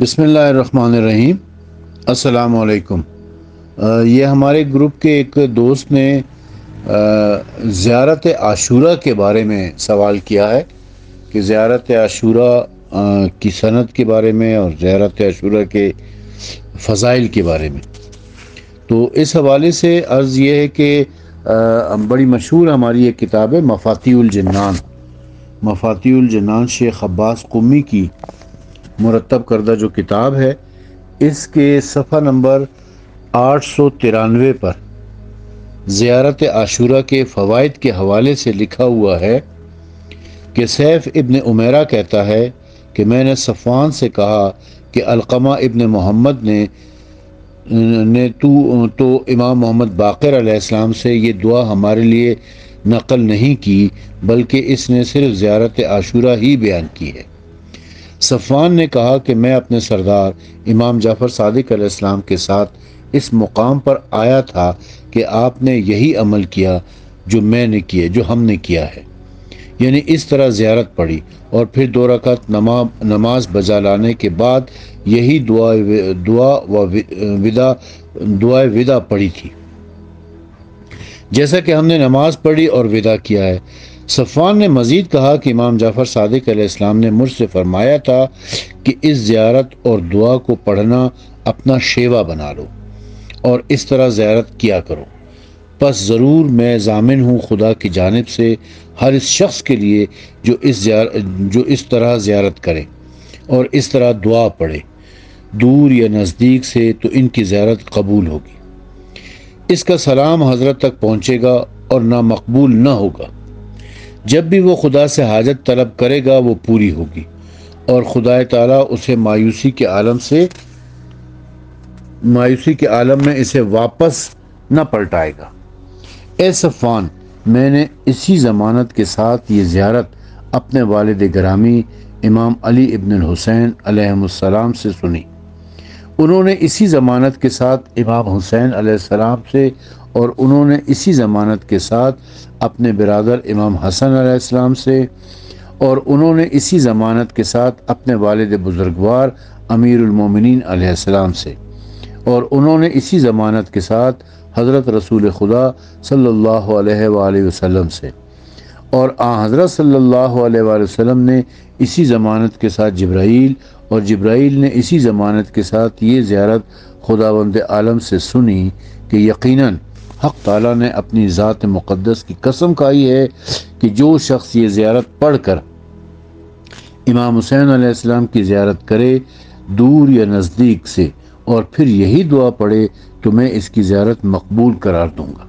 بسم اللہ الرحمن الرحیم۔ السلام علیکم۔ یہ ہمارے گروپ کے ایک دوست نے زیارت عاشورہ کے بارے میں سوال کیا ہے کہ زیارت عاشورہ کی سند کے بارے میں اور زیارت عاشورہ کے فضائل کے بارے میں۔ تو اس حوالے سے عرض یہ ہے کہ بڑی مشہور ہماری ایک کتاب ہے مفاتیح الجنان۔ مفاتیح الجنان شیخ عباس قمی کی مرتب کردہ جو کتاب ہے، اس کے صفحہ نمبر 893 پر زیارت عاشورہ کے فوائد کے حوالے سے لکھا ہوا ہے کہ سیف ابن عمیرہ کہتا ہے کہ میں نے صفوان سے کہا کہ علقمہ ابن محمد نے تو امام محمد باقر علیہ السلام سے یہ دعا ہمارے لیے نقل نہیں کی، بلکہ اس نے صرف زیارت عاشورہ ہی بیان کی ہے۔ صفوان نے کہا کہ میں اپنے سردار امام جعفر صادق علیہ السلام کے ساتھ اس مقام پر آیا تھا کہ آپ نے یہی عمل کیا جو ہم نے کیا ہے، یعنی اس طرح زیارت پڑھی اور پھر 2 رکعت نماز بجا لانے کے بعد یہی دعائے ودا پڑھی تھی، جیسا کہ ہم نے نماز پڑھی اور ودا کیا ہے۔ صفوان نے مزید کہا کہ امام جعفر صادق علیہ السلام نے مجھ سے فرمایا تھا کہ اس زیارت اور دعا کو پڑھنا اپنا شیوا بنا لو اور اس طرح زیارت کیا کرو، پس ضرور میں ضامن ہوں خدا کی جانب سے ہر اس شخص کے لیے جو اس طرح زیارت کرے اور اس طرح دعا پڑھے، دور یا نزدیک سے، تو ان کی زیارت قبول ہوگی۔ اس کا سلام حضرت تک پہنچے گا اور نہ مقبول نہ ہوگا۔ جب بھی وہ خدا سے حاجت طلب کرے گا وہ پوری ہوگی اور خدا تعالیٰ اسے مایوسی کے عالم میں اسے واپس نہ پلٹائے گا۔ اے صفوان، میں نے اسی ضمانت کے ساتھ یہ زیارت اپنے والد گرامی امام علی ابن الحسین علیہ السلام سے سنی۔ انہوں نے اسی ضمانت کے ساتھ امام حسین علیہ السلام سے، اور انہوں نے اسی ضمانت کے ساتھ اپنے برادر امام حسن علیہ السلام سے، اور انہوں نے اسی ضمانت کے ساتھ اپنے والد بزرگوار امیر المومنین علیہ السلام سے، اور انہوں نے اسی ضمانت کے ساتھ حضرت رسول خدا صلی اللہ علیہ وآلہ وسلم سے، اور حضرت صلی اللہ علیہ وآلہ وسلم نے اسی ضمانت کے ساتھ جبرائیل، اور جبرائیل نے اسی ضمانت کے ساتھ یہ زیارت خداوند عالم سے سنی کہ یقیناً حق تعالیٰ نے اپنی ذات مقدس کی قسم کھائی ہے کہ جو شخص یہ زیارت پڑھ کر امام حسین علیہ السلام کی زیارت کرے دور یا نزدیک سے اور پھر یہی دعا پڑھے تو میں اس کی زیارت مقبول قرار دوں گا،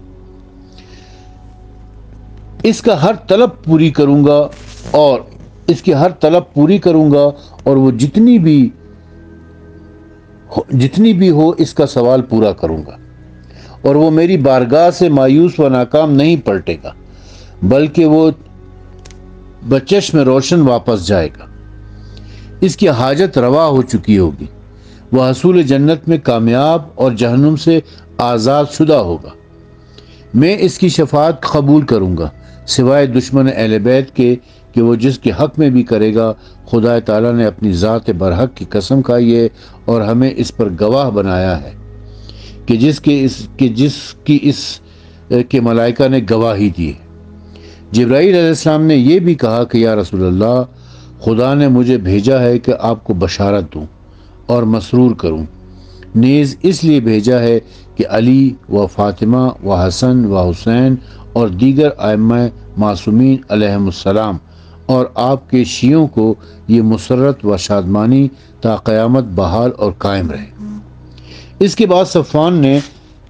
اس کا ہر طلب پوری کروں گا اور وہ جتنی بھی ہو اس کا سوال پورا کروں گا، اور وہ میری بارگاہ سے مایوس و ناکام نہیں پلٹے گا، بلکہ وہ بچشم روشن واپس جائے گا۔ اس کی حاجت روا ہو چکی ہوگی، وہ حصول جنت میں کامیاب اور جہنم سے آزاد شدہ ہوگا۔ میں اس کی شفاعت قبول کروں گا سوائے دشمن اہل بیت کے کہ وہ جس کے حق میں بھی کرے گا۔ خدا تعالیٰ نے اپنی ذات برحق کی قسم کھائی ہے اور ہمیں اس پر گواہ بنایا ہے کہ جس کی اس کے ملائکہ نے گواہی دی ہے۔ جبرائیل علیہ السلام نے یہ بھی کہا کہ یا رسول اللہ، خدا نے مجھے بھیجا ہے کہ آپ کو بشارت دوں اور مسرور کروں، نیز اس لیے بھیجا ہے کہ علی و فاطمہ و حسن و حسین اور دیگر ائمہ معصومین علیہم السلام اور آپ کے شیعوں کو یہ مسرت و شادمانی تا قیامت بحال اور قائم رہے۔ اس کے بعد صفوان نے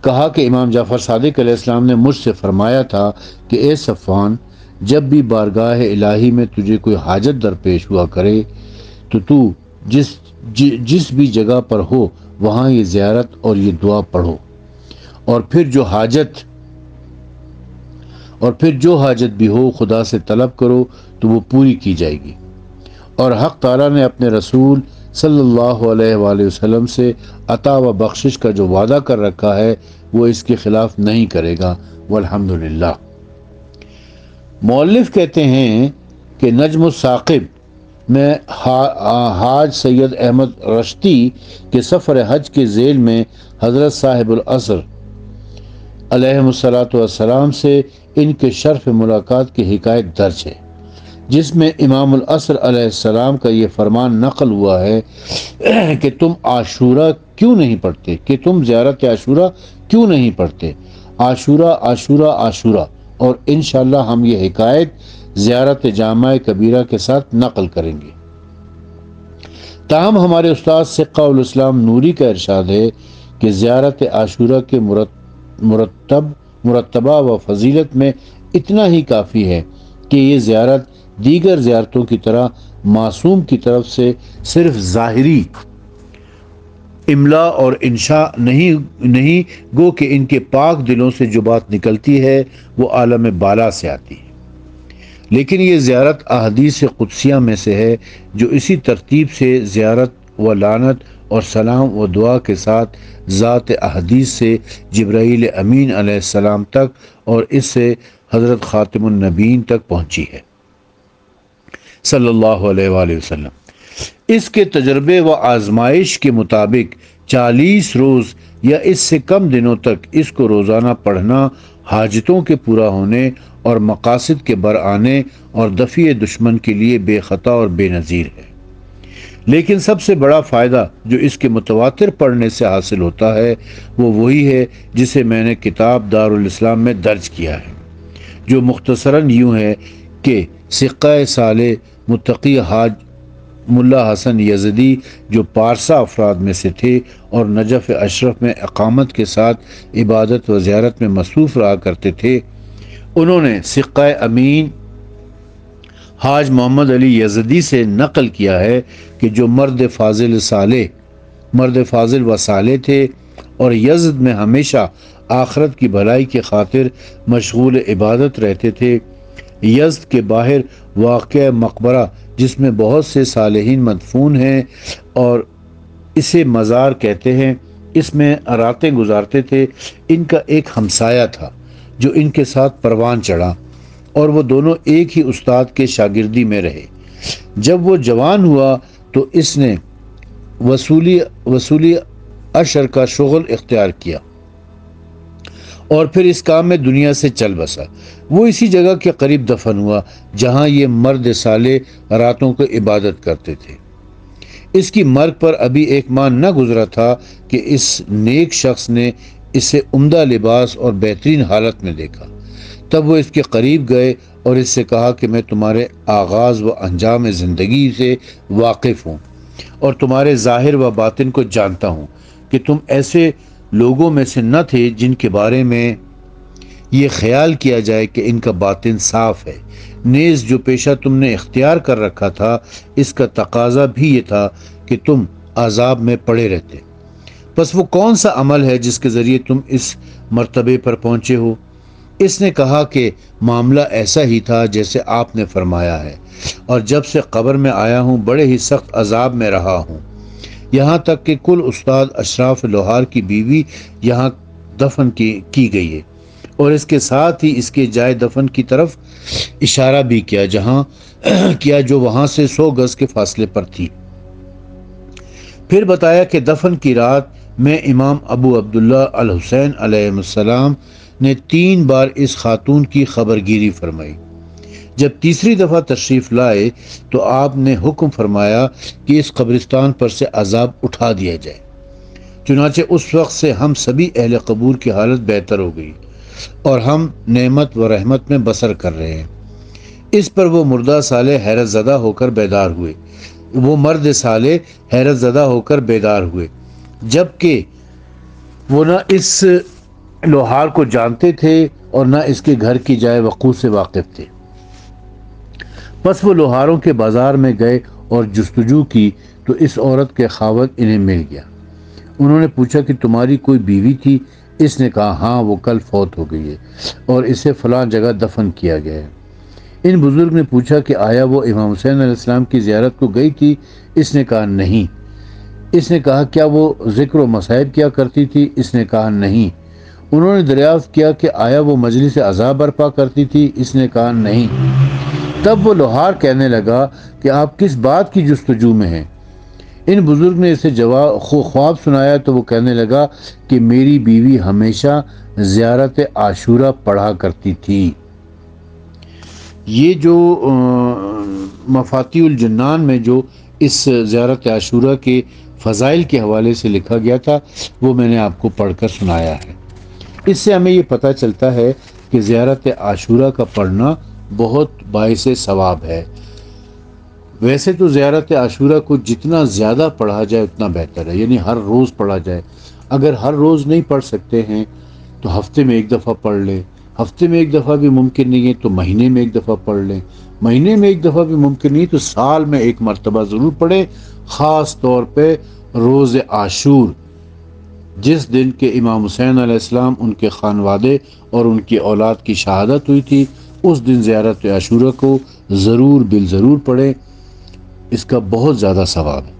کہا کہ امام جعفر صادق علیہ السلام نے مجھ سے فرمایا تھا کہ اے صفوان، جب بھی بارگاہ الہی میں تجھے کوئی حاجت درپیش ہوا کرے تو جس بھی جگہ پر ہو وہاں یہ زیارت اور یہ دعا پڑھو، اور پھر جو حاجت بھی ہو خدا سے طلب کرو تو وہ پوری کی جائے گی، اور حق تعالیٰ نے اپنے رسول صلی اللہ علیہ وآلہ وسلم سے عطا و بخشش کا جو وعدہ کر رکھا ہے وہ اس کے خلاف نہیں کرے گا، والحمدللہ۔ مؤلف کہتے ہیں کہ نجم الثاقب میں حاج سید احمد رشتی کے سفر حج کے ذیل میں حضرت صاحب العصر علیہ الصلاۃ والسلام سے ان کے شرف ملاقات کی حکایت درج ہے، جس میں امام العصر علیہ السلام کا یہ فرمان نقل ہوا ہے کہ تم زیارت عاشورہ کیوں نہیں پڑھتے؟ عاشورہ عاشورہ عاشورہ، اور انشاءاللہ ہم یہ حکایت زیارت جامع کبیرہ کے ساتھ نقل کریں گے۔ تاہم ہمارے استاد سقہ الاسلام نوری کا ارشاد ہے کہ زیارت عاشورہ کے مرتبہ و فضیلت میں اتنا ہی کافی ہے کہ یہ زیارت دیگر زیارتوں کی طرح معصوم کی طرف سے صرف ظاہری املا اور انشاء نہیں گو کہ ان کے پاک دلوں سے جو بات نکلتی ہے وہ عالم بالا سے آتی ہے، لیکن یہ زیارت احادیث قدسیہ میں سے ہے جو اسی ترتیب سے زیارت و لعنت اور سلام و دعا کے ساتھ ذات احادیث سے جبرائیل امین علیہ السلام تک اور اس سے حضرت خاتم النبیین تک پہنچی ہے صلی اللہ علیہ وآلہ وسلم۔ اس کے تجربے و آزمائش کے مطابق 40 روز یا اس سے کم دنوں تک اس کو روزانہ پڑھنا حاجتوں کے پورا ہونے اور مقاصد کے برآنے اور دفع دشمن کے لیے بے خطا اور بے نظیر ہے۔ لیکن سب سے بڑا فائدہ جو اس کے متواتر پڑھنے سے حاصل ہوتا ہے وہ وہی ہے جسے میں نے کتاب دارالاسلام میں درج کیا ہے، جو مختصراً یوں ہے کہ سقہ صالح متقی حاج ملا حسن یزدی جو پارسا افراد میں سے تھے اور نجف اشرف میں اقامت کے ساتھ عبادت و زیارت میں مصروف رہا کرتے تھے، انہوں نے سقہ امین حاج محمد علی یزدی سے نقل کیا ہے کہ جو مرد فاضل و صالح تھے اور یزد میں ہمیشہ آخرت کی بھلائی کی خاطر مشغول عبادت رہتے تھے، یزد کے باہر واقع مقبرہ جس میں بہت سے صالحین مدفون ہیں اور اسے مزار کہتے ہیں، اس میں راتیں گزارتے تھے۔ ان کا ایک ہمسایہ تھا جو ان کے ساتھ پروان چڑھا اور وہ دونوں ایک ہی استاد کے شاگردی میں رہے۔ جب وہ جوان ہوا تو اس نے وصولی عشر کا شغل اختیار کیا اور پھر اس کام میں دنیا سے چل بسا۔ وہ اسی جگہ کے قریب دفن ہوا جہاں یہ مرد صالح راتوں کو عبادت کرتے تھے۔ اس کی مرگ پر ابھی 1 ماہ نہ گزرا تھا کہ اس نیک شخص نے اسے عمدہ لباس اور بہترین حالت میں دیکھا۔ تب وہ اس کے قریب گئے اور اس سے کہا کہ میں تمہارے آغاز و انجام زندگی سے واقف ہوں اور تمہارے ظاہر و باطن کو جانتا ہوں کہ تم ایسے لوگوں میں سے نہ تھے جن کے بارے میں یہ خیال کیا جائے کہ ان کا باطن صاف ہے، نیز جو پیشہ تم نے اختیار کر رکھا تھا اس کا تقاضا بھی یہ تھا کہ تم عذاب میں پڑے رہتے۔ پس وہ کون سا عمل ہے جس کے ذریعے تم اس مرتبے پر پہنچے ہو؟ اس نے کہا کہ معاملہ ایسا ہی تھا جیسے آپ نے فرمایا ہے، اور جب سے قبر میں آیا ہوں بڑے ہی سخت عذاب میں رہا ہوں، یہاں تک کہ کل استاد اشراف لوہار کی بیوی یہاں دفن کی گئی ہے، اور اس کے ساتھ ہی اس کے جائے دفن کی طرف اشارہ بھی کیا جو وہاں سے 100 گز کے فاصلے پر تھی۔ پھر بتایا کہ دفن کی رات میں امام ابو عبداللہ الحسین علیہ السلام نے 3 بار اس خاتون کی خبرگیری فرمائی۔ جب تیسری دفعہ تشریف لائے تو آپ نے حکم فرمایا کہ اس قبرستان پر سے عذاب اٹھا دیا جائے۔ چنانچہ اس وقت سے ہم سبھی اہل قبور کی حالت بہتر ہو گئی اور ہم نعمت و رحمت میں بسر کر رہے ہیں۔ اس پر وہ مردہ صالح حیرت زدہ ہو کر بیدار ہوئے، جبکہ وہ نہ اس لوہار کو جانتے تھے اور نہ اس کے گھر کی جائے وقوع سے واقف تھے۔ پس وہ لوہاروں کے بازار میں گئے اور جستجو کی تو اس عورت کے خاوند انہیں مل گیا۔ انہوں نے پوچھا کہ تمہاری کوئی بیوی تھی؟ اس نے کہا ہاں، وہ کل فوت ہو گئی ہے اور اسے فلاں جگہ دفن کیا گیا ہے۔ ان بزرگ نے پوچھا کہ آیا وہ امام حسین علیہ السلام کی زیارت کو گئی تھی؟ اس نے کہا نہیں۔ اس نے کہا کیا وہ ذکر و مصائب کیا کرتی تھی؟ اس نے کہا نہیں۔ انہوں نے دریافت کیا کہ آیا وہ مجلس عزا برپا کرتی تھی؟ اس نے کہا نہیں۔ تب وہ لوہار کہنے لگا کہ آپ کس بات کی جستجو میں ہیں؟ ان بزرگ نے اسے خواب سنایا تو وہ کہنے لگا کہ میری بیوی ہمیشہ زیارت عاشورہ پڑھا کرتی تھی۔ یہ جو مفاتیح الجنان میں جو اس زیارت عاشورہ کے فضائل کے حوالے سے لکھا گیا تھا وہ میں نے آپ کو پڑھ کر سنایا ہے۔ اس سے ہمیں یہ پتہ چلتا ہے کہ زیارت عاشورہ کا پڑھنا بہت باعث ثواب ہے۔ ویسے تو زیارت عاشورہ کو جتنا زیادہ پڑھا جائے اتنا بہتر ہے، یعنی ہر روز پڑھا جائے۔ اگر ہر روز نہیں پڑھ سکتے ہیں تو ہفتے میں ایک دفعہ پڑھ لیں، ہفتے میں ایک دفعہ بھی ممکن نہیں ہے تو مہینے میں ایک دفعہ پڑھ لیں، مہینے میں ایک دفعہ بھی ممکن نہیں تو سال میں ایک مرتبہ ضرور پڑھیں، خاص طور پہ روز عاشور، جس دن کے امام حسین علیہ السلام، ان کے خانوادے اور ان کی اولاد کی شہادت ہوئی تھی، اس دن زیارت عاشورہ کو ضرور بالضرور پڑھیں، اس کا بہت زیادہ ثواب ہے۔